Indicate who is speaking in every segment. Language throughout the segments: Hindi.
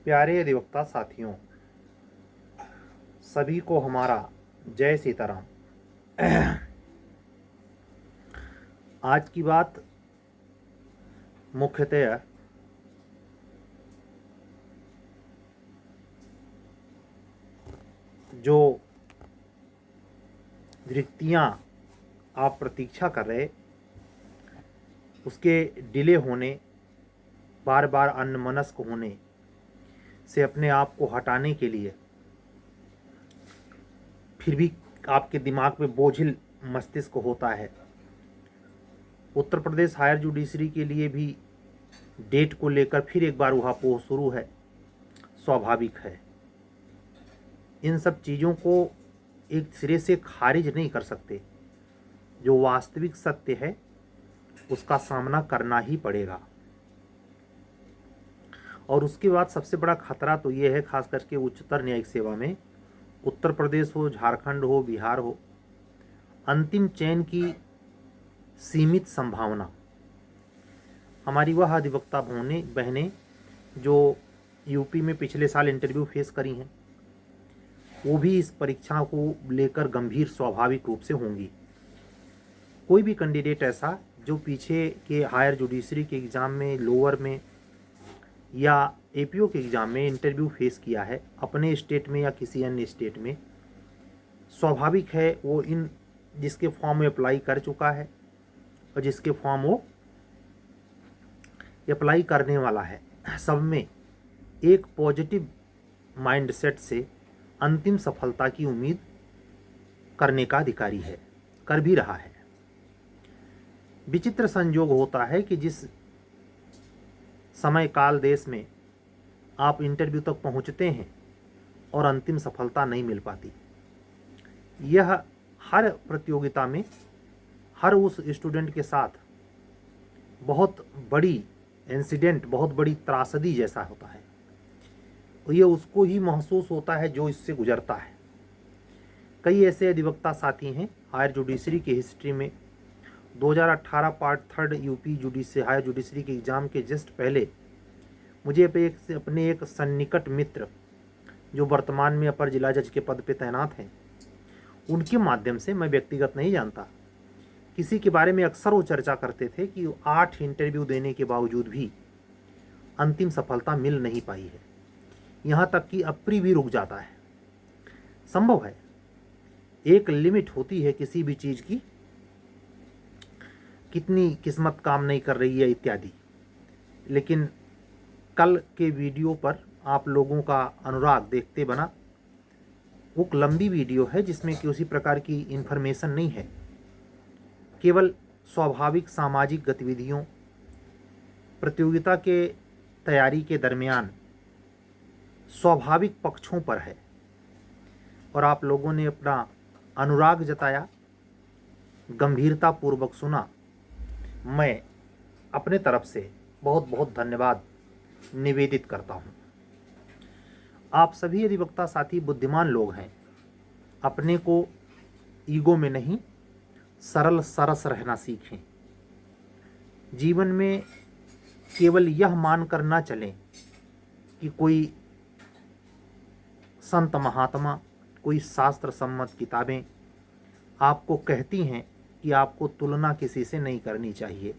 Speaker 1: प्यारे अधिवक्ता साथियों, सभी को हमारा जय सीताराम। आज की बात मुख्यतः जो रिक्तियां आप प्रतीक्षा कर रहे, उसके डिले होने, बार बार अन्यमनस्क होने से अपने आप को हटाने के लिए, फिर भी आपके दिमाग में बोझिल मस्तिष्क होता है। उत्तर प्रदेश हायर जुडिशरी के लिए भी डेट को लेकर फिर एक बार उहापोह शुरू है। स्वाभाविक है। इन सब चीज़ों को एक सिरे से खारिज नहीं कर सकते। जो वास्तविक सत्य है उसका सामना करना ही पड़ेगा। और उसके बाद सबसे बड़ा खतरा तो ये है, खास करके उच्चतर न्यायिक सेवा में, उत्तर प्रदेश हो, झारखंड हो, बिहार हो, अंतिम चयन की सीमित संभावना। हमारी वह अधिवक्ता बहनें जो यूपी में पिछले साल इंटरव्यू फेस करी हैं, वो भी इस परीक्षा को लेकर गंभीर स्वाभाविक रूप से होंगी। कोई भी कैंडिडेट ऐसा जो पीछे के हायर जुडिशरी के एग्ज़ाम में, लोअर में या एपीओ के एग्ज़ाम में इंटरव्यू फेस किया है अपने स्टेट में या किसी अन्य स्टेट में, स्वाभाविक है वो इन जिसके फॉर्म में अप्लाई कर चुका है और जिसके फॉर्म वो अप्लाई करने वाला है, सब में एक पॉजिटिव माइंडसेट से अंतिम सफलता की उम्मीद करने का अधिकारी है, कर भी रहा है। विचित्र संयोग होता है कि जिस समय काल देश में आप इंटरव्यू तक पहुंचते हैं और अंतिम सफलता नहीं मिल पाती, यह हर प्रतियोगिता में हर उस स्टूडेंट के साथ बहुत बड़ी इंसिडेंट, बहुत बड़ी त्रासदी जैसा होता है। ये उसको ही महसूस होता है जो इससे गुजरता है। कई ऐसे अधिवक्ता साथी हैं हायर जुडिशरी की हिस्ट्री में। 2018 पार्ट 3 यूपी हायर जुडिशरी के एग्ज़ाम के जस्ट पहले मुझे अपने एक सन्निकट मित्र जो वर्तमान में अपर जिला जज के पद पे तैनात हैं, उनके माध्यम से, मैं व्यक्तिगत नहीं जानता, किसी के बारे में अक्सर वो चर्चा करते थे कि 8 इंटरव्यू देने के बावजूद भी अंतिम सफलता मिल नहीं पाई है। यहाँ तक कि अप्री भी रुक जाता है। संभव है, एक लिमिट होती है किसी भी चीज़ की, कितनी किस्मत काम नहीं कर रही है इत्यादि। लेकिन कल के वीडियो पर आप लोगों का अनुराग देखते बना। वो लंबी वीडियो है जिसमें किसी प्रकार की इन्फॉर्मेशन नहीं है, केवल स्वाभाविक सामाजिक गतिविधियों, प्रतियोगिता के तैयारी के दरमियान स्वाभाविक पक्षों पर है। और आप लोगों ने अपना अनुराग जताया, गंभीरतापूर्वक सुना। मैं अपने तरफ से बहुत बहुत धन्यवाद निवेदित करता हूँ। आप सभी अधिवक्ता साथी बुद्धिमान लोग हैं। अपने को ईगो में नहीं, सरल सरस रहना सीखें। जीवन में केवल यह मानकर ना चलें कि कोई संत महात्मा, कोई शास्त्र सम्मत किताबें आपको कहती हैं कि आपको तुलना किसी से नहीं करनी चाहिए,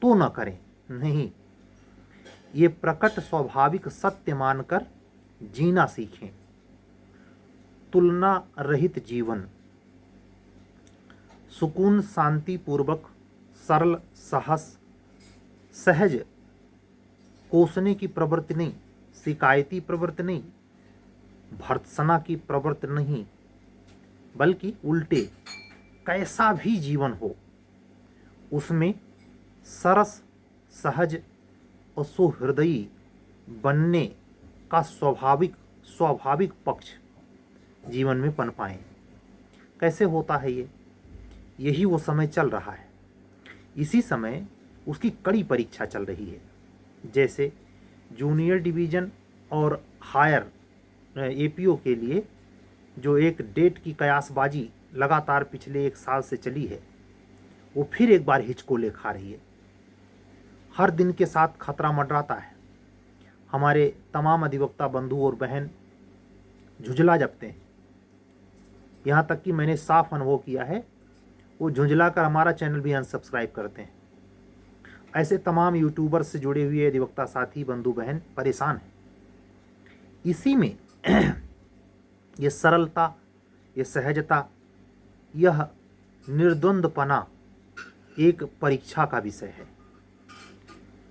Speaker 1: तो न करें। नहीं, ये प्रकट स्वाभाविक सत्य मानकर जीना सीखें। तुलना रहित जीवन, सुकून, शांतिपूर्वक, सरल, सहज, कोसने की प्रवृत्ति नहीं, शिकायती प्रवृत्ति नहीं, भर्त्सना की प्रवृत्ति नहीं, बल्कि उल्टे कैसा भी जीवन हो उसमें सरस, सहज और सुहृदयी बनने का स्वाभाविक पक्ष जीवन में पनपाएं। कैसे होता है ये? यही वो समय चल रहा है। इसी समय उसकी कड़ी परीक्षा चल रही है। जैसे जूनियर डिवीज़न और हायर एपीओ के लिए जो एक डेट की कयासबाजी लगातार पिछले 1 साल से चली है, वो फिर एक बार हिचकोले खा रही है। हर दिन के साथ खतरा मंडराता है। हमारे तमाम अधिवक्ता बंधु और बहन झुंझला जपते हैं। यहाँ तक कि मैंने साफ अनुभव किया है, वो झुंझला कर हमारा चैनल भी अनसब्सक्राइब करते हैं। ऐसे तमाम यूट्यूबर से जुड़े हुए अधिवक्ता साथी बंधु बहन परेशान हैं। इसी में ये सरलता, ये सहजता, यह निर्द्वंद्वपना एक परीक्षा का विषय है।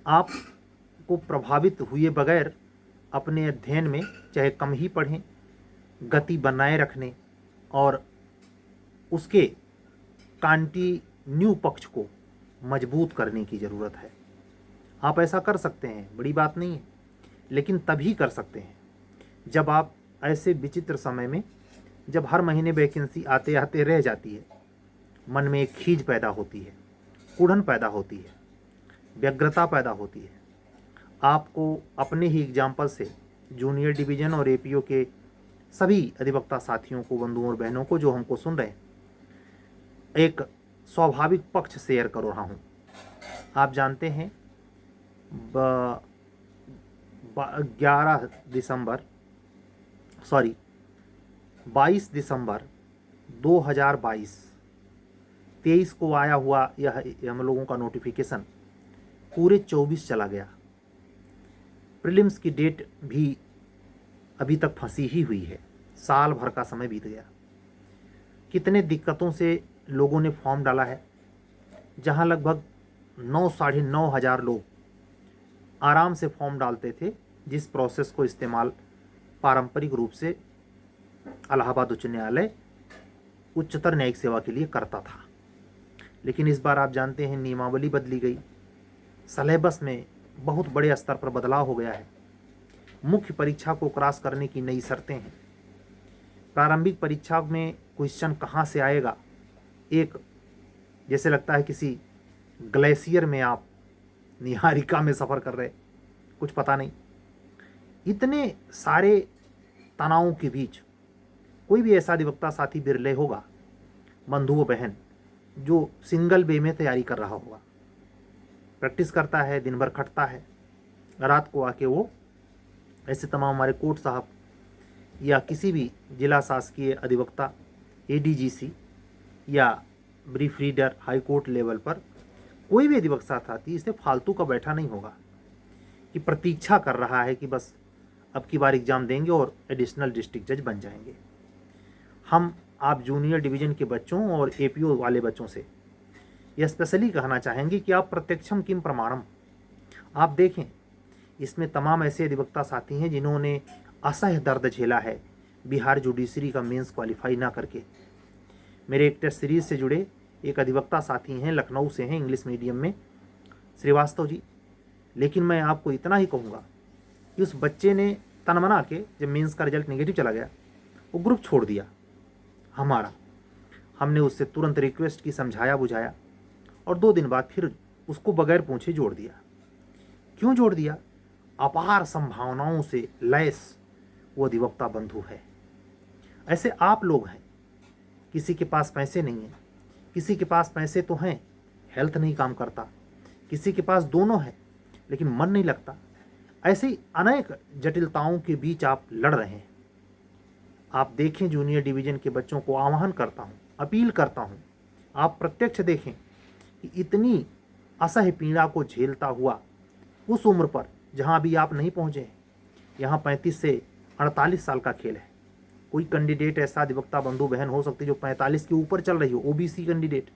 Speaker 1: आपको प्रभावित हुए बगैर अपने अध्ययन में चाहे कम ही पढ़ें, गति बनाए रखने और उसके कंटिन्यू पक्ष को मजबूत करने की ज़रूरत है। आप ऐसा कर सकते हैं, बड़ी बात नहीं है, लेकिन तभी कर सकते हैं जब आप ऐसे विचित्र समय में, जब हर महीने वैकेंसी आते आते रह जाती है, मन में एक खींच पैदा होती है, कुढ़न पैदा होती है, व्यग्रता पैदा होती है। आपको अपने ही एग्जाम्पल से जूनियर डिवीज़न और एपीओ के सभी अधिवक्ता साथियों को, बंधुओं और बहनों को जो हमको सुन रहे हैं, एक स्वाभाविक पक्ष शेयर कर रहा हूँ। आप जानते हैं 22 दिसंबर 2022 23 को आया हुआ यह हम लोगों का नोटिफिकेशन पूरे 24 चला गया। प्रीलिम्स की डेट भी अभी तक फंसी ही हुई है, साल भर का समय बीत गया। कितने दिक्कतों से लोगों ने फॉर्म डाला है, जहां लगभग 9 साढ़े 9 हज़ार लोग आराम से फॉर्म डालते थे, जिस प्रोसेस को इस्तेमाल पारंपरिक रूप से इलाहाबाद उच्च न्यायालय उच्चतर न्यायिक सेवा के लिए करता था। लेकिन इस बार आप जानते हैं नियमावली बदली गई, सिलेबस में बहुत बड़े स्तर पर बदलाव हो गया है, मुख्य परीक्षा को क्रॉस करने की नई शर्तें हैं। प्रारंभिक परीक्षा में क्वेश्चन कहाँ से आएगा, एक जैसे लगता है किसी ग्लेशियर में आप निहारिका में सफ़र कर रहे, कुछ पता नहीं। इतने सारे तनावों के बीच कोई भी ऐसा अधिवक्ता साथी बिरले होगा, बंधु व बहन, जो सिंगल वे में तैयारी कर रहा होगा, प्रैक्टिस करता है, दिन भर खटता है, रात को आके वो ऐसे तमाम हमारे कोर्ट साहब या किसी भी जिला शासकीय अधिवक्ता, एडीजीसी या brief reader, high court level पर कोई भी अधिवक्ता साथी इसे फालतू का बैठा नहीं होगा कि प्रतीक्षा कर रहा है कि बस अब की बार एग्ज़ाम देंगे और एडिशनल डिस्ट्रिक्ट जज बन जाएंगे। हम आप जूनियर डिवीज़न के बच्चों और एपीओ वाले बच्चों से यह स्पेशली कहना चाहेंगे कि आप प्रत्यक्षम किम प्रमाणम, आप देखें, इसमें तमाम ऐसे अधिवक्ता साथी हैं जिन्होंने असह्य दर्द झेला है बिहार जुडिशरी का मेंस क्वालिफाई ना करके। मेरे एक टेस्ट सीरीज से जुड़े एक अधिवक्ता साथी हैं, लखनऊ से हैं, इंग्लिश मीडियम में, श्रीवास्तव जी। लेकिन मैं आपको इतना ही कहूँगा कि उस बच्चे ने तनमना के, जब मेंस का रिजल्ट नेगेटिव चला गया, वो ग्रुप छोड़ दिया हमारा। हमने उससे तुरंत रिक्वेस्ट की, समझाया बुझाया, और 2 दिन बाद फिर उसको बगैर पूछे जोड़ दिया। क्यों जोड़ दिया? अपार संभावनाओं से लैस वो अधिवक्ता बंधु है। ऐसे आप लोग हैं, किसी के पास पैसे नहीं हैं, किसी के पास पैसे तो हैं, हेल्थ नहीं काम करता, किसी के पास दोनों है लेकिन मन नहीं लगता। ऐसे ही अनेक जटिलताओं के बीच आप लड़ रहे हैं। आप देखें, जूनियर डिवीज़न के बच्चों को आह्वान करता हूँ, अपील करता हूँ, आप प्रत्यक्ष देखें कि इतनी असह्य पीड़ा को झेलता हुआ उस उम्र पर जहाँ अभी आप नहीं पहुँचे हैं, यहाँ 35 से 48 साल का खेल है। कोई कैंडिडेट ऐसा अधिवक्ता बंधु बहन हो सकती है जो 45 के ऊपर चल रही हो, ओबीसी कैंडिडेट।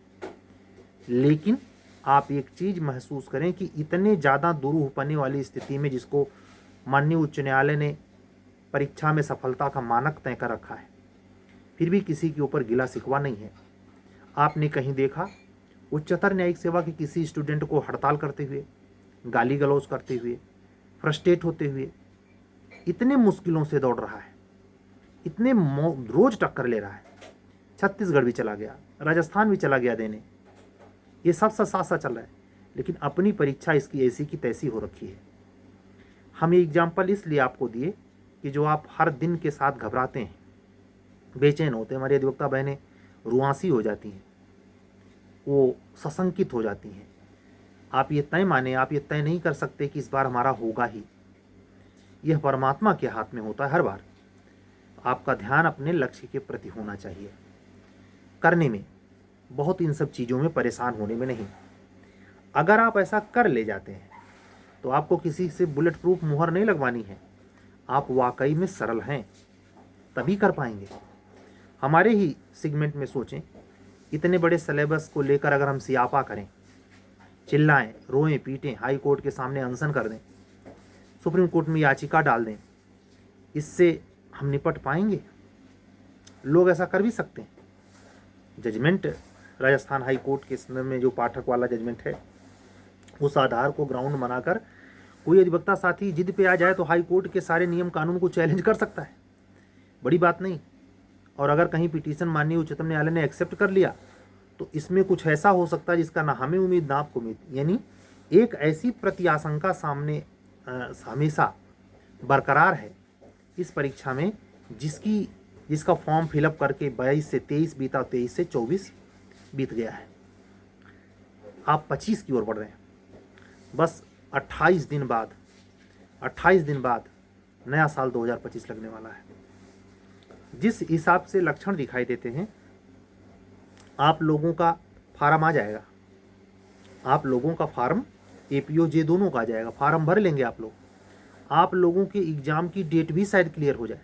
Speaker 1: लेकिन आप एक चीज़ महसूस करें कि इतने ज़्यादा दुरूह पने वाली स्थिति में, जिसको माननीय उच्च न्यायालय ने परीक्षा में सफलता का मानक तय कर रखा है, फिर भी किसी के ऊपर गिला शिकवा नहीं है। आपने कहीं देखा उच्चतर न्यायिक सेवा के किसी स्टूडेंट को हड़ताल करते हुए, गाली गलौज करते हुए, फ्रस्ट्रेट होते हुए? इतने मुश्किलों से दौड़ रहा है, इतने रोज टक्कर ले रहा है। छत्तीसगढ़ भी चला गया, राजस्थान भी चला गया देने, ये सब साथ साथ चल रहा है, लेकिन अपनी परीक्षा इसकी ऐसी की तैसी हो रखी है। हम ये एग्जाम्पल इसलिए आपको दिए कि जो आप हर दिन के साथ घबराते हैं, बेचैन होते हैं, हमारी अधिवक्ता बहनें रुआंसी हो जाती हैं, वो सशंकित हो जाती हैं। आप ये तय माने, आप ये तय नहीं कर सकते कि इस बार हमारा होगा ही। यह परमात्मा के हाथ में होता है हर बार। आपका ध्यान अपने लक्ष्य के प्रति होना चाहिए, करने में, बहुत इन सब चीज़ों में परेशान होने में नहीं। अगर आप ऐसा कर ले जाते हैं तो आपको किसी से बुलेट प्रूफ मुहर नहीं लगवानी है। आप वाकई में सरल हैं तभी कर पाएंगे। हमारे ही सेगमेंट में सोचें, इतने बड़े सिलेबस को लेकर अगर हम सियापा करें, चिल्लाएं, रोएं, पीटें, हाई कोर्ट के सामने अनशन कर दें, सुप्रीम कोर्ट में याचिका डाल दें, इससे हम निपट पाएंगे? लोग ऐसा कर भी सकते हैं। जजमेंट राजस्थान हाई कोर्ट के संदर्भ में जो पाठक वाला जजमेंट है, उस आधार को ग्राउंड बनाकर कोई अधिवक्ता साथी जिद पे आ जाए तो हाई कोर्ट के सारे नियम कानून को चैलेंज कर सकता है, बड़ी बात नहीं। और अगर कहीं पिटीशन माननीय उच्चतम न्यायालय ने एक्सेप्ट कर लिया तो इसमें कुछ ऐसा हो सकता है जिसका ना हमें उम्मीद ना आपको उम्मीद। यानी एक ऐसी प्रत्याशंका सामने हमेशा बरकरार है इस परीक्षा में, जिसका फॉर्म फिलअप करके 22 से 23 बीता, 23 से 24 बीत गया है। आप 25 की ओर बढ़ रहे हैं। बस 28 दिन बाद नया साल 2025 लगने वाला है। जिस हिसाब से लक्षण दिखाई देते हैं, आप लोगों का फार्म आ जाएगा। आप लोगों का फार्म एपीओजे दोनों का आ जाएगा, फार्म भर लेंगे आप लोग। आप लोगों के एग्ज़ाम की डेट भी शायद क्लियर हो जाए,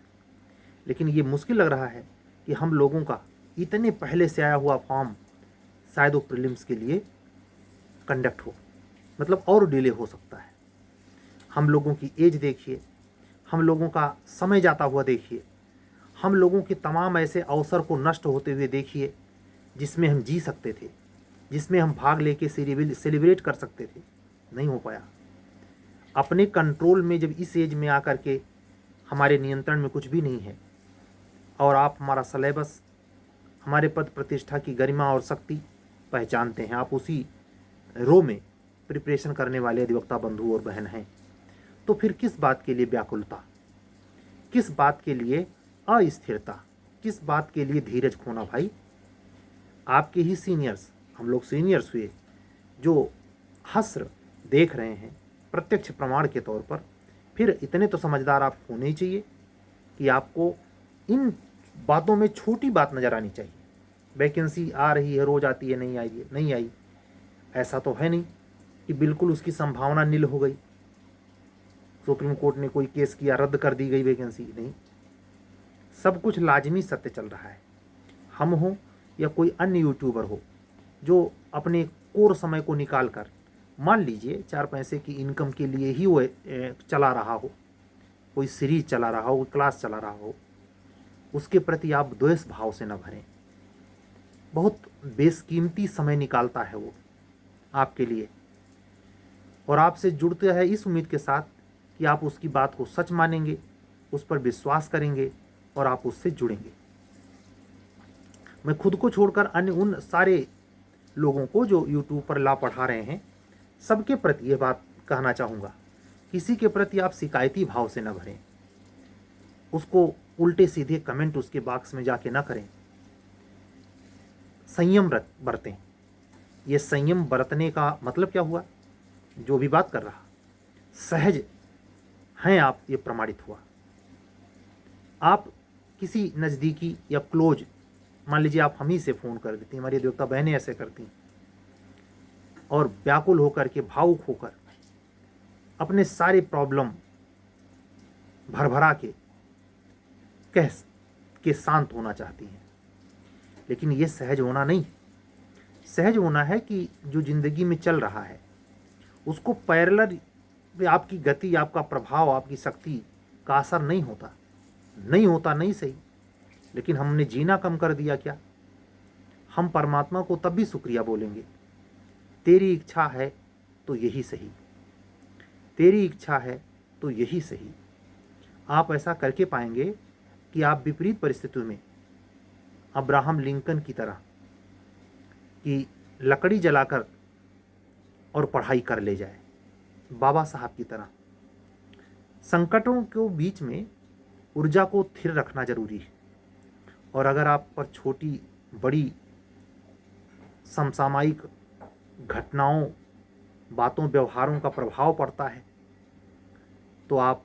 Speaker 1: लेकिन ये मुश्किल लग रहा है कि हम लोगों का इतने पहले से आया हुआ फॉर्म शायद वो प्रीलिम्स के लिए कंडक्ट हो, मतलब और डिले हो सकता है। हम लोगों की एज देखिए, हम लोगों का समय जाता हुआ देखिए, हम लोगों के तमाम ऐसे अवसर को नष्ट होते हुए देखिए जिसमें हम जी सकते थे, जिसमें हम भाग लेके सेलिब्रेट कर सकते थे, नहीं हो पाया। अपने कंट्रोल में जब इस एज में आकर के हमारे नियंत्रण में कुछ भी नहीं है और आप हमारा सिलेबस, हमारे पद प्रतिष्ठा की गरिमा और शक्ति पहचानते हैं, आप उसी रो में प्रिपरेशन करने वाले अधिवक्ता बंधु और बहन हैं, तो फिर किस बात के लिए व्याकुलता, किस बात के लिए अस्थिरता, किस बात के लिए धीरज खोना? भाई, आपके ही सीनियर्स, हम लोग सीनियर्स हुए, जो हस्र देख रहे हैं प्रत्यक्ष प्रमाण के तौर पर, फिर इतने तो समझदार आप होने ही चाहिए कि आपको इन बातों में छोटी बात नज़र आनी चाहिए। वैकेंसी आ रही है, रोज आती है, नहीं आई, ऐसा तो है नहीं कि बिल्कुल उसकी संभावना नील हो गई। सुप्रीम कोर्ट ने कोई केस किया, रद्द कर दी गई वैकेंसी, नहीं। सब कुछ लाजमी सत्य चल रहा है। हम हो या कोई अन्य यूट्यूबर हो जो अपने कोर समय को निकाल कर, मान लीजिए 4 पैसे की इनकम के लिए ही वो चला रहा हो, कोई सीरीज चला रहा हो, कोई क्लास चला रहा हो, उसके प्रति आप द्वेष भाव से न भरें। बहुत बेशकीमती समय निकालता है वो आपके लिए, और आपसे जुड़ते हैं इस उम्मीद के साथ कि आप उसकी बात को सच मानेंगे, उस पर विश्वास करेंगे और आप उससे जुड़ेंगे। मैं खुद को छोड़कर अन्य उन सारे लोगों को जो यूट्यूब पर ला पढ़ा रहे हैं, सबके प्रति ये बात कहना चाहूँगा, किसी के प्रति आप शिकायती भाव से न भरें, उसको उल्टे सीधे कमेंट उसके बॉक्स में जाके ना करें। संयम बरतें। ये संयम बरतने का मतलब क्या हुआ? जो भी बात कर रहा, सहज हैं आप, ये प्रमाणित हुआ। आप किसी नज़दीकी या क्लोज, मान लीजिए आप हम ही से फ़ोन कर देती हैं, हमारी अधिवक्ता बहनें ऐसे करती हैं, और व्याकुल होकर के, भावुक होकर अपने सारे प्रॉब्लम भरभरा के कह के शांत होना चाहती हैं, लेकिन ये सहज होना नहीं। सहज होना है कि जो ज़िंदगी में चल रहा है उसको पैरेलल आपकी गति, आपका प्रभाव, आपकी शक्ति का असर नहीं होता। नहीं सही, लेकिन हमने जीना कम कर दिया क्या? हम परमात्मा को तब भी शुक्रिया बोलेंगे, तेरी इच्छा है तो यही सही, तेरी इच्छा है तो यही सही। आप ऐसा करके पाएंगे कि आप विपरीत परिस्थितियों में अब्राहम लिंकन की तरह कि लकड़ी जलाकर और पढ़ाई कर ले जाए, बाबा साहब की तरह। संकटों के बीच में ऊर्जा को स्थिर रखना जरूरी है, और अगर आप पर छोटी बड़ी समसामयिक घटनाओं, बातों, व्यवहारों का प्रभाव पड़ता है तो आप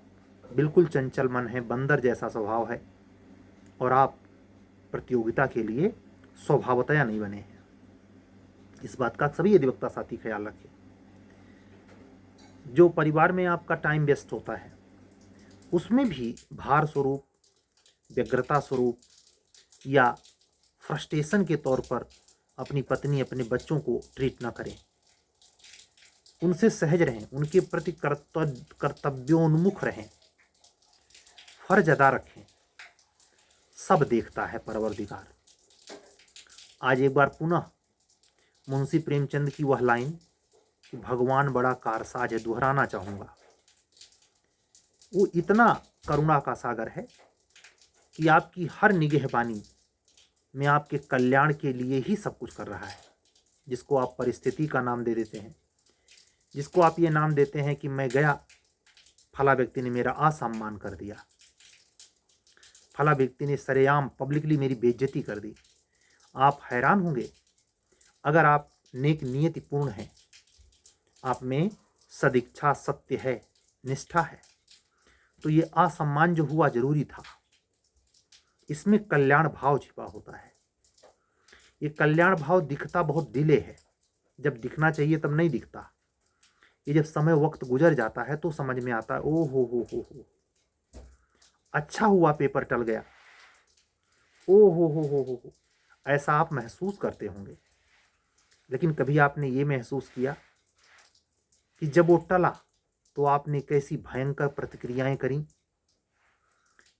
Speaker 1: बिल्कुल चंचल मन है, बंदर जैसा स्वभाव है, और आप प्रतियोगिता के लिए स्वभावतया नहीं बने हैं। इस बात का सभी अधिवक्ता साथी ख्याल रखें। जो परिवार में आपका टाइम वेस्ट होता है उसमें भी भार स्वरूप, व्यग्रता स्वरूप या फ्रस्ट्रेशन के तौर पर अपनी पत्नी, अपने बच्चों को ट्रीट ना करें। उनसे सहज रहें, उनके प्रति कर्तव्योन्मुख रहें, फर्ज अदा रखें। सब देखता है परवरदिगार। आज एक बार पुनः मुंशी प्रेमचंद की वह लाइन कि भगवान बड़ा कारसाज है दोहराना चाहूँगा। वो इतना करुणा का सागर है कि आपकी हर निगहबानी में आपके कल्याण के लिए ही सब कुछ कर रहा है। जिसको आप परिस्थिति का नाम दे देते हैं, जिसको आप ये नाम देते हैं कि मैं गया, फला व्यक्ति ने मेरा असम्मान कर दिया, फला व्यक्ति ने सरेआम पब्लिकली मेरी बेइज्जती कर दी। आप हैरान होंगे, अगर आप नेक नियति पूर्ण हैं, आप में सदिच्छा, सत्य है, निष्ठा है, तो ये असम्मान जो हुआ जरूरी था। इसमें कल्याण भाव छिपा होता है। ये कल्याण भाव दिखता बहुत डिले है, जब दिखना चाहिए तब नहीं दिखता। ये जब समय वक्त गुजर जाता है तो समझ में आता है, ओ हो, अच्छा हुआ पेपर टल गया, ओ हो, ऐसा आप महसूस करते होंगे। लेकिन कभी आपने ये महसूस किया कि जब वो टला तो आपने कैसी भयंकर प्रतिक्रियाएं करी?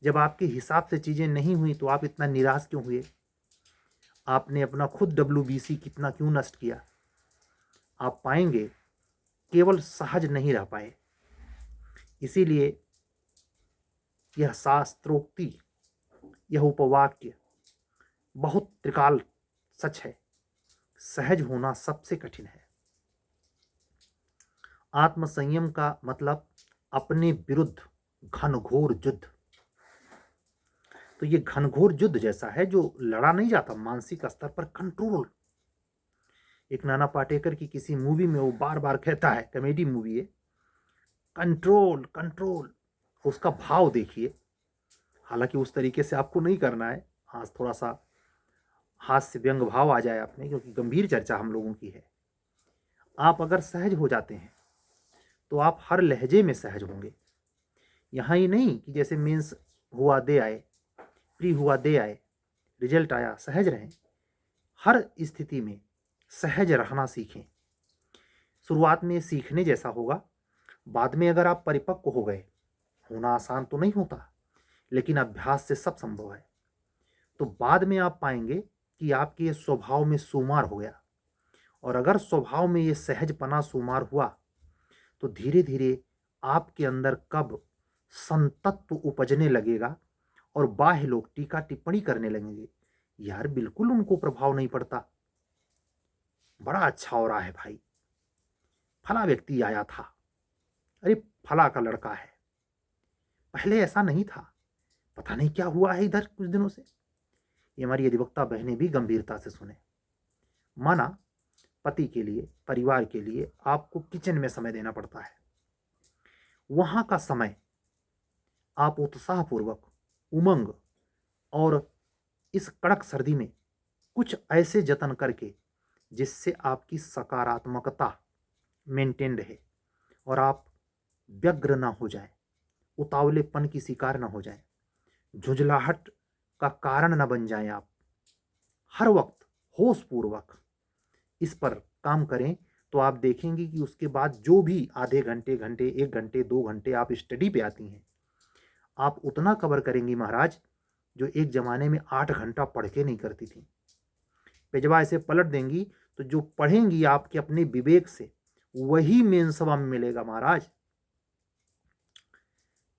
Speaker 1: जब आपके हिसाब से चीजें नहीं हुई तो आप इतना निराश क्यों हुए? आपने अपना खुद WBC कितना क्यों नष्ट किया? आप पाएंगे केवल सहज नहीं रह पाए। इसीलिए यह शास्त्रोक्ति, यह उपवाक्य बहुत त्रिकाल सच है। सहज होना सबसे कठिन है। आत्मसंयम का मतलब अपने विरुद्ध घनघोर युद्ध। तो ये घनघोर युद्ध जैसा है जो लड़ा नहीं जाता, मानसिक स्तर पर कंट्रोल। एक नाना पाटेकर की किसी मूवी में वो बार बार कहता है, कॉमेडी मूवी है, कंट्रोल कंट्रोल। उसका भाव देखिए। हालांकि उस तरीके से आपको नहीं करना है, हाँ थोड़ा सा हास्य व्यंग भाव आ जाए आपने, क्योंकि गंभीर चर्चा हम लोगों की है। आप अगर सहज हो जाते हैं तो आप हर लहजे में सहज होंगे। यहाँ ही नहीं कि जैसे मेंस हुआ दे आए, प्री हुआ दे आए, रिजल्ट आया, सहज रहें। हर स्थिति में सहज रहना सीखें। शुरुआत में सीखने जैसा होगा, बाद में अगर आप परिपक्व हो गए, होना आसान तो नहीं होता, लेकिन अभ्यास से सब संभव है, तो बाद में आप पाएंगे कि आपके स्वभाव में सुमार हो गया। और अगर स्वभाव में ये सहजपना सुमार हुआ तो धीरे धीरे आपके अंदर कब संतत्व उपजने लगेगा और बाह्य लोग टीका टिप्पणी करने लगेंगे, यार बिल्कुल उनको प्रभाव नहीं पड़ता, बड़ा अच्छा हो रहा है भाई, फला व्यक्ति आया था, अरे फला का लड़का है, पहले ऐसा नहीं था, पता नहीं क्या हुआ है इधर कुछ दिनों से। ये हमारी अधिवक्ता बहनें भी गंभीरता से सुने। माना पति के लिए, परिवार के लिए आपको किचन में समय देना पड़ता है, वहां का समय आप उत्साहपूर्वक, उमंग और इस कड़क सर्दी में कुछ ऐसे जतन करके जिससे आपकी सकारात्मकता मेंटेन रहे और आप व्यग्र ना हो जाए, उतावलेपन की शिकार ना हो जाए, झुंझलाहट का कारण ना बन जाएं। आप हर वक्त होशपूर्वक इस पर काम करें तो आप देखेंगे कि उसके बाद जो भी आधे घंटे, 1 घंटे, 2 घंटे आप स्टडी पे आती हैं, आप उतना कवर करेंगी महाराज जो एक जमाने में 8 घंटा पढ़ के नहीं करती थी। पेजवा ऐसे पलट देंगी तो जो पढ़ेंगी आपके अपने विवेक से वही मेंसवा में मिलेगा महाराज।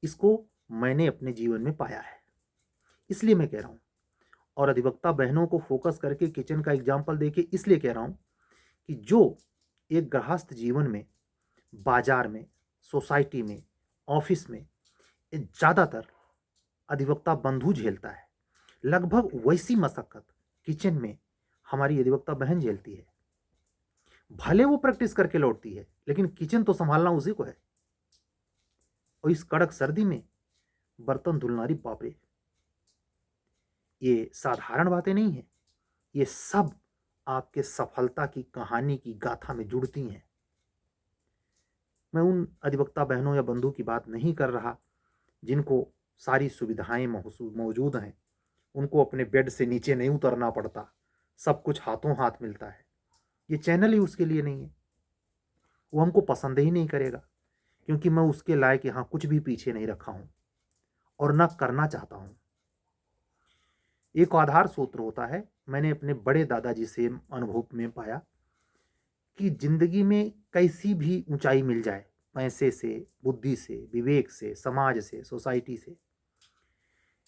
Speaker 1: इसको मैंने अपने जीवन में पाया है, इसलिए मैं कह रहा हूं। और अधिवक्ता बहनों को फोकस करके किचन का एग्जाम्पल देके इसलिए कह रहा हूं कि जो एक गृहस्थ जीवन में, बाजार में, सोसाइटी में, ऑफिस में ज़्यादातर अधिवक्ता बंधु झेलता है, लगभग वैसी मशक्कत किचन में हमारी अधिवक्ता बहन झेलती है। भले वो प्रैक्टिस करके लौटती है, लेकिन किचन तो संभालना उसी को है। और इस कड़क सर्दी में बर्तन धुलना, अरे बाप रे, ये साधारण बातें नहीं हैं। ये सब आपके सफलता की कहानी की गाथा में जुड़ती हैं। मैं उन अधिवक्ता बहनों या बंधु की बात नहीं कर रहा जिनको सारी सुविधाएं मौजूद हैं, उनको अपने बेड से नीचे नहीं उतरना पड़ता, सब कुछ हाथों हाथ मिलता है। ये चैनल ही उसके लिए नहीं है, वो हमको पसंद ही नहीं करेगा, क्योंकि मैं उसके लायक यहाँ कुछ भी पीछे नहीं रखा हूँ और न करना चाहता हूँ। एक आधार सूत्र होता है, मैंने अपने बड़े दादाजी से अनुभव में पाया कि जिंदगी में कैसी भी ऊंचाई मिल जाए, पैसे से, बुद्धि से, विवेक से, समाज से, सोसाइटी से,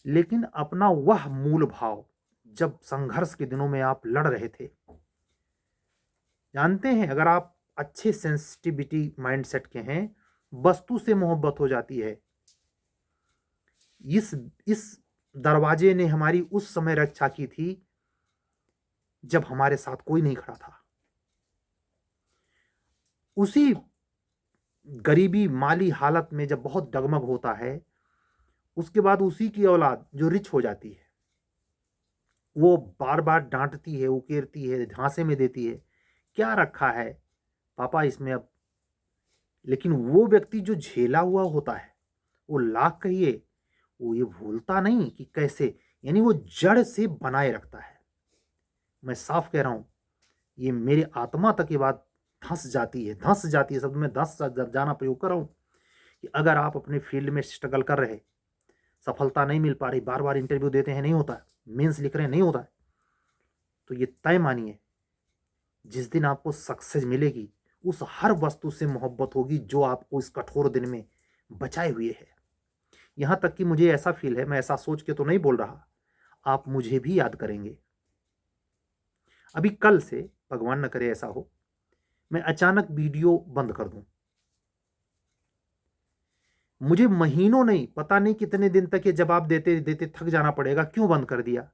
Speaker 1: लेकिन अपना वह मूल भाव जब संघर्ष के दिनों में आप लड़ रहे थे, जानते हैं, अगर आप अच्छे सेंसिटिविटी माइंडसेट के हैं, वस्तु से मोहब्बत हो जाती है। इस दरवाजे ने हमारी उस समय रक्षा की थी जब हमारे साथ कोई नहीं खड़ा था। उसी गरीबी माली हालत में जब बहुत डगमग होता है, उसके बाद उसी की औलाद जो रिच हो जाती है, वो बार बार डांटती है, उकेरती है, झांसे में देती है, क्या रखा है पापा इसमें अब। लेकिन वो व्यक्ति जो झेला हुआ होता है, वो लाख कहिए, वो ये भूलता नहीं कि कैसे, यानी वो जड़ से बनाए रखता है। मैं साफ कह रहा हूं, ये मेरे आत्मा तक ये बात धंस जाती है शब्द में धंस जाना प्रयोग कर रहा हूं कि अगर आप अपने फील्ड में स्ट्रगल कर रहे, सफलता नहीं मिल पा रही, बार बार इंटरव्यू देते हैं नहीं होता, मेंस लिख रहे हैं नहीं होता, तो ये तय मानिए जिस दिन आपको सक्सेस मिलेगी, उस हर वस्तु से मोहब्बत होगी जो आपको इस कठोर दिन में बचाए हुए है। यहां तक कि मुझे ऐसा फील है, मैं ऐसा सोच के तो नहीं बोल रहा, आप मुझे भी याद करेंगे। अभी कल से, भगवान न करे ऐसा हो, मैं अचानक वीडियो बंद कर दूं, मुझे महीनों नहीं, पता नहीं कितने दिन तक ये जवाब देते देते थक जाना पड़ेगा, क्यों बंद कर दिया।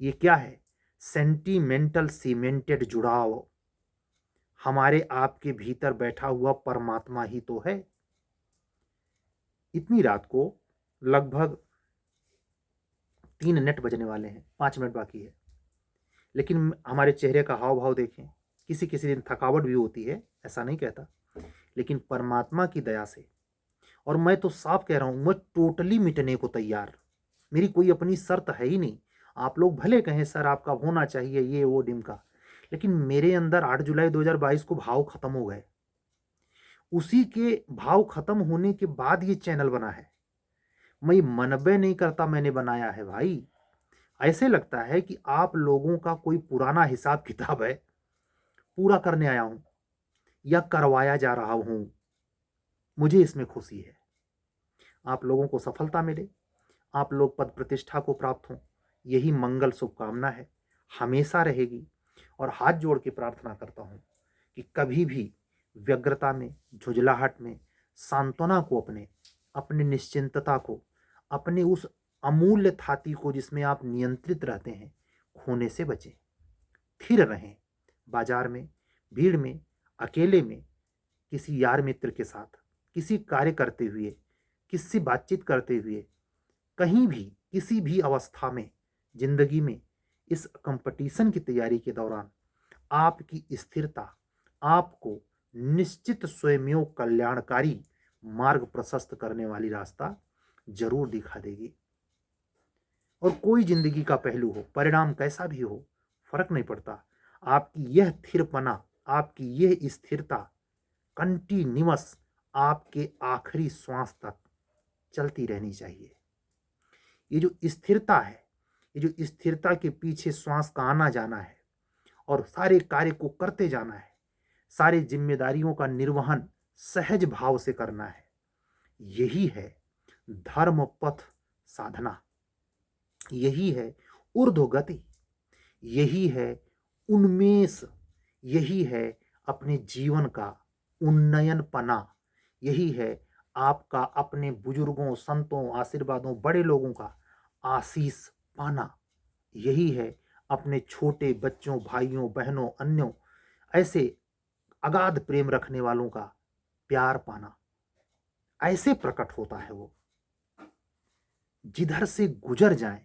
Speaker 1: ये क्या है? सेंटीमेंटल सीमेंटेड जुड़ाव हमारे आपके भीतर बैठा हुआ परमात्मा ही तो है। इतनी रात को लगभग 3 मिनट बजने वाले हैं, 5 मिनट बाकी है, लेकिन हमारे चेहरे का हाव भाव देखें, किसी किसी दिन थकावट भी होती है, ऐसा नहीं कहता, लेकिन परमात्मा की दया से, और मैं तो साफ कह रहा हूं, मैं टोटली मिटने को तैयार, मेरी कोई अपनी शर्त है ही नहीं। आप लोग भले कहें सर आपका होना चाहिए ये वो डिम का, लेकिन मेरे अंदर 8 जुलाई 2022 को भाव खत्म हो गए। उसी के भाव खत्म होने के बाद ये चैनल बना है। मैं मनबे नहीं करता मैंने बनाया है भाई, ऐसे लगता है कि आप लोगों का कोई पुराना हिसाब किताब है, पूरा करने आया हूं या करवाया जा रहा हूं। मुझे इसमें खुशी है, आप लोगों को सफलता मिले, आप लोग पद प्रतिष्ठा को प्राप्त हों, यही मंगल शुभकामना है, हमेशा रहेगी। और हाथ जोड़ के प्रार्थना करता हूं कि कभी भी व्यग्रता में, झुंझलाहट में सांत्वना को, अपने अपने निश्चिंतता को, अपने उस अमूल्य थाती को जिसमें आप नियंत्रित रहते हैं, खोने से बचें। स्थिर रहें, बाजार में, भीड़ में, अकेले में, किसी यार मित्र के साथ, किसी कार्य करते हुए, किससे बातचीत करते हुए, कहीं भी, किसी भी अवस्था में, जिंदगी में, इस कंपटीशन की तैयारी के दौरान आपकी स्थिरता आपको निश्चित स्वयं कल्याणकारी मार्ग प्रशस्त करने वाली रास्ता जरूर दिखा देगी। और कोई जिंदगी का पहलू हो, परिणाम कैसा भी हो, फर्क नहीं पड़ता, आपकी यह स्थिरपना, आपकी यह स्थिरता कंटिन्यूअस आपके आखिरी श्वास तक चलती रहनी चाहिए। ये जो स्थिरता है, ये जो स्थिरता के पीछे श्वास का आना जाना है और सारे कार्य को करते जाना है, सारी जिम्मेदारियों का निर्वहन सहज भाव से करना है, यही है धर्म पथ साधना, यही है ऊर्ध्वगति, यही है उन्मेष, यही है अपने जीवन का उन्नयन पना, यही है आपका अपने बुजुर्गों, संतों, आशीर्वादों, बड़े लोगों का आशीष पाना, यही है अपने छोटे बच्चों, भाइयों, बहनों, अन्यों, ऐसे अगाध प्रेम रखने वालों का प्यार पाना। ऐसे प्रकट होता है वो। जिधर से गुजर जाएं,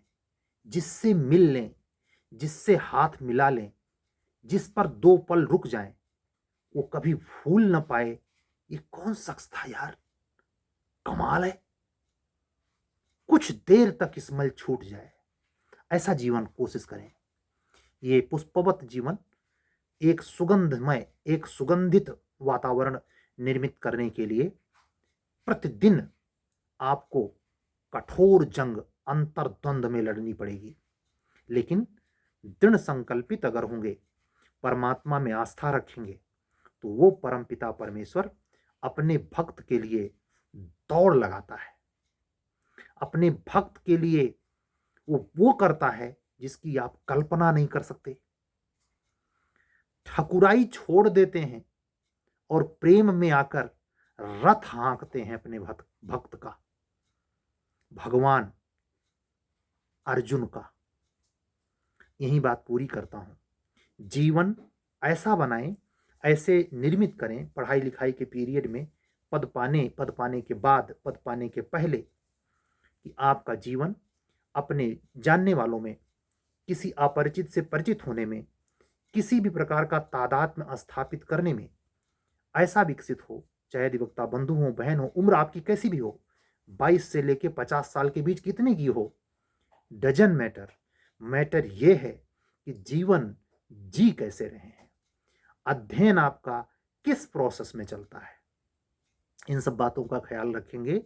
Speaker 1: जिससे मिल लें, जिससे हाथ मिला लें, जिस पर 2 पल रुक जाएं, वो कभी भूल न पाए ये कौन शख्स था यार। कमाल है। कुछ देर तक स्मेल छूट जाए, ऐसा जीवन कोशिश करें। ये पुष्पवत जीवन एक सुगंधमय, एक सुगंधित वातावरण निर्मित करने के लिए प्रतिदिन आपको कठोर जंग अंतर्द्वंद में लड़नी पड़ेगी। लेकिन दृढ़ संकल्पित अगर होंगे, परमात्मा में आस्था रखेंगे, तो वो परमपिता परमेश्वर अपने भक्त के लिए दौड़ लगाता है। अपने भक्त के लिए वो करता है जिसकी आप कल्पना नहीं कर सकते। ठकुराई छोड़ देते हैं और प्रेम में आकर रथ हाँकते हैं अपने भक्त का, भगवान अर्जुन का। यही बात पूरी करता हूं। जीवन ऐसा बनाएं, ऐसे निर्मित करें पढ़ाई लिखाई के पीरियड में, पद पाने के बाद, पद पाने के पहले, कि आपका जीवन अपने जानने वालों में, किसी अपरिचित से परिचित होने में, किसी भी प्रकार का तादात्म्य स्थापित करने में ऐसा विकसित हो, चाहे अधिवक्ता बंधु हो, बहन हो, उम्र आपकी कैसी भी हो, 22 से लेके 50 साल के बीच कितने की हो, डजन मैटर। मैटर ये है कि जीवन जी कैसे रहे हैं, अध्ययन आपका किस प्रोसेस में चलता है। इन सब बातों का ख्याल रखेंगे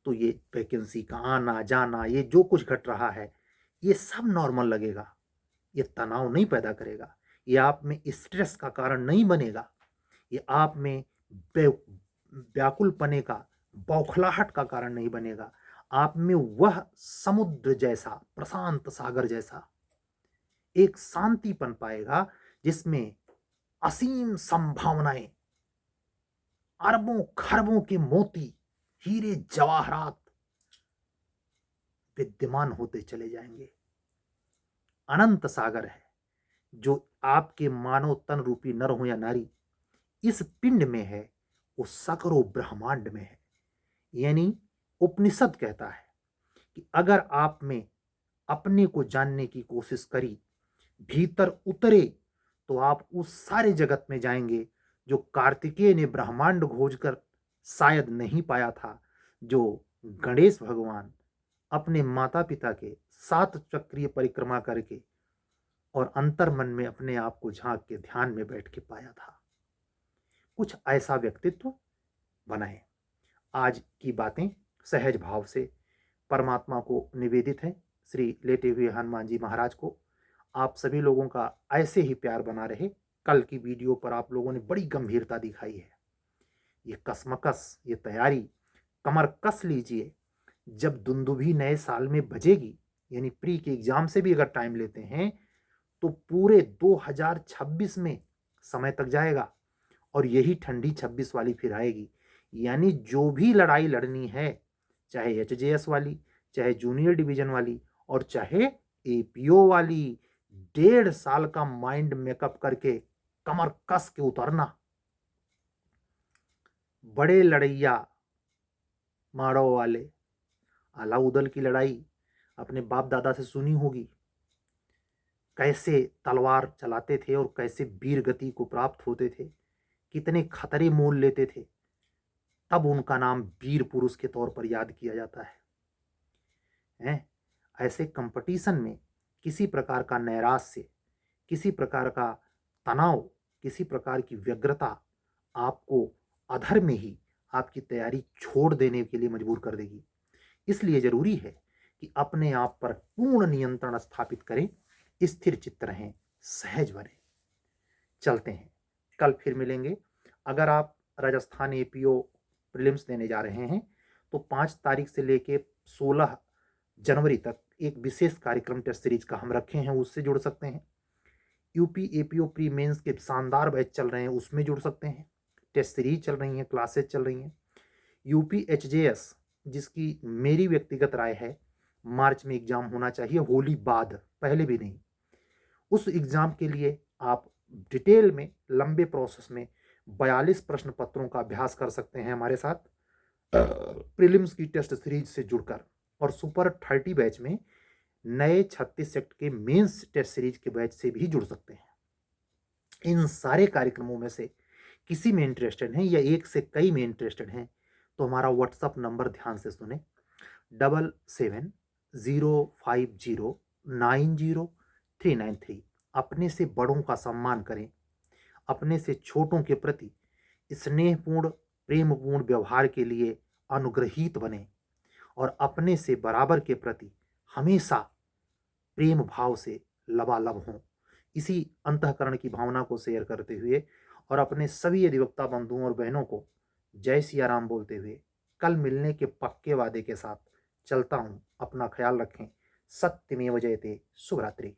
Speaker 1: तो ये वैकेंसी का आना जाना, ये जो कुछ घट रहा है, ये सब नॉर्मल लगेगा। ये तनाव नहीं पैदा करेगा, ये आप में स्ट्रेस का कारण नहीं बनेगा, ये आप में व्याकुलपने का, बौखलाहट का कारण नहीं बनेगा। आप में वह समुद्र जैसा, प्रशांत सागर जैसा एक शांतिपन पाएगा जिसमें असीम संभावनाएं, अरबों खरबों के मोती, हीरे जवाहरात विद्यमान होते चले जाएंगे। अनंत सागर है जो आपके मानव तन रूपी नर हो या नारी इस पिंड में है, वो सकरों ब्रह्मांड में है। यानी उपनिषद कहता है कि अगर आप में अपने को जानने की कोशिश करी, भीतर उतरे, तो आप उस सारे जगत में जाएंगे जो कार्तिकेय ने ब्रह्मांड खोजकर शायद नहीं पाया था, जो गणेश भगवान अपने माता पिता के 7 चक्रीय परिक्रमा करके और अंतर मन में अपने आप को झांक के ध्यान में बैठ के पाया था। कुछ ऐसा व्यक्तित्व बनाएं। आज की बातें सहज भाव से परमात्मा को निवेदित हैं, श्री लेटे हुए हनुमान जी महाराज को। आप सभी लोगों का ऐसे ही प्यार बना रहे। कल की वीडियो पर आप लोगों ने बड़ी गंभीरता दिखाई है। ये कसमकस, ये तैयारी, कमर कस लीजिए। जब दुंदुभी नए साल में बजेगी, यानी प्री के एग्जाम से भी अगर टाइम लेते हैं तो पूरे 2026 में समय तक जाएगा और यही ठंडी 26 वाली फिर आएगी। यानी जो भी लड़ाई लड़नी है, चाहे एचजेएस वाली, चाहे जूनियर डिवीजन वाली और चाहे एपीओ वाली, 1.5 साल का माइंड मेकअप करके कमर कस के उतरना। बड़े लड़ैया माड़ो वाले, अलाउदल की लड़ाई अपने बाप दादा से सुनी होगी, कैसे तलवार चलाते थे और कैसे वीर गति को प्राप्त होते थे, कितने खतरे मोल लेते थे, तब उनका नाम वीर पुरुष के तौर पर याद किया जाता है। ऐसे कंपटीशन में किसी प्रकार का नैराश्य, किसी प्रकार का तनाव, किसी प्रकार की व्यग्रता आपको अधर में ही आपकी तैयारी छोड़ देने के लिए मजबूर कर देगी। इसलिए जरूरी है कि अपने आप पर पूर्ण नियंत्रण स्थापित करें, स्थिर चित्त रहें, सहज बने। चलते हैं, कल फिर मिलेंगे। अगर आप राजस्थान एपीओ प्रीलिम्स देने जा रहे हैं तो 5 तारीख से लेके 16 जनवरी तक एक विशेष कार्यक्रम टेस्ट सीरीज का हम रखे हैं, उससे जुड़ सकते हैं। यूपी एपीओ प्री मेंस के शानदार बैच चल रहे हैं, उसमें जुड़ सकते हैं। टेस्ट सीरीज चल रही हैं, क्लासेज चल रही हैं। यूपी एचजेएस, जिसकी मेरी व्यक्तिगत राय है मार्च में एग्जाम होना चाहिए, होली बाद, पहले भी नहीं। उस एग्जाम के लिए आप डिटेल में, लंबे प्रोसेस में 42 प्रश्न पत्रों का अभ्यास कर सकते हैं हमारे साथ प्रीलिम्स की टेस्ट सीरीज से जुड़कर। और सुपर 30 बैच में नए 36 सेक्ट के मेंस टेस्ट सीरीज के बैच से भी जुड़ सकते हैं। इन सारे कार्यक्रमों में से किसी में इंटरेस्टेड हैं या एक से कई में इंटरेस्टेड हैं तो हमारा व्हाट्सअप नंबर ध्यान से सुने 7705090393। अपने से बड़ों का सम्मान करें, अपने से छोटों के प्रति स्नेहपूर्ण प्रेमपूर्ण व्यवहार के लिए अनुग्रहीत बने और अपने से बराबर के प्रति हमेशा प्रेम भाव से लबालब हों। इसी अंतःकरण की भावना को शेयर करते हुए और अपने सभी अधिवक्ता बंधुओं और बहनों को जय सिया राम बोलते हुए कल मिलने के पक्के वादे के साथ चलता हूं। अपना ख्याल रखें। सत्यमेव जयते। शुभ रात्रि।